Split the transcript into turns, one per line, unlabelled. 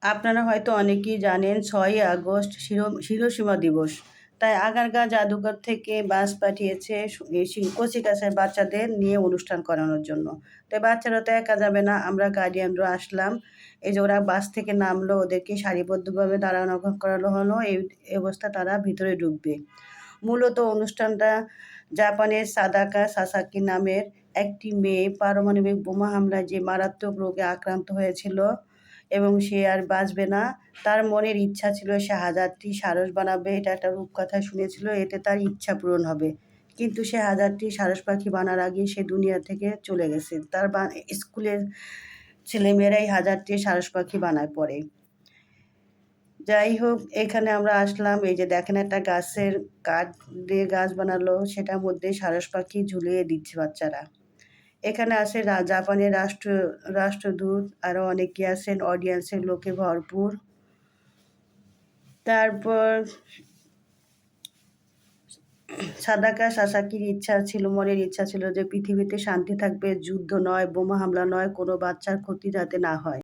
আপনারা হয়তো অনেকেই জানেন ৬ই আগস্ট হিরোশিমা দিবস। তাই আগারগাঁও জাদুঘর থেকে বাস পাঠিয়েছে কচিকাঁচার বাচ্চাদের নিয়ে অনুষ্ঠান করানোর জন্য। তাই বাচ্চারা তো একা যাবে না, আমরা গার্ডিয়ানরা আসলাম। এই যে ওরা বাস থেকে নামলো, ওদেরকে সারিবদ্ধভাবে দাঁড়ানো করানো হলো। এই অবস্থা তারা ভিতরে ঢুকবে। মূলত অনুষ্ঠানটা জাপানের সাদাকা সাসাকি নামের একটি মেয়ে পারমাণবিক বোমা হামলায় যে মারাত্মক রোগে আক্রান্ত হয়েছিল এবং সে আর বাঁচবে না। তার মনের ইচ্ছা ছিল সে ১০০০টি সারস বানাবে। এটা একটা রূপকথায় শুনেছিল, এতে তার ইচ্ছা পূরণ হবে। কিন্তু সে ১০০০টি সারস পাখি বানার আগেই সে দুনিয়া থেকে চলে গেছে। তার স্কুলের ছেলেমেয়েরাই ১০০০টি সারস পাখি বানায় পরে। যাই হোক, এখানে আমরা আসলাম। এই যে দেখেন একটা গাছের কাঠ দিয়ে গাছ বানালো, সেটার মধ্যে সারস পাখি ঝুলিয়ে দিচ্ছে বাচ্চারা। এখানে আছে জাপানের রাষ্ট্রদূত, আরও অনেকে আছেন, অডিয়েন্সের লোকে ভরপুর। তারপর সাদাকা সাসাকির মনের ইচ্ছা ছিল যে পৃথিবীতে শান্তি থাকবে, যুদ্ধ নয়, বোমা হামলা নয়, কোনো বাচ্চার ক্ষতি যাতে না হয়।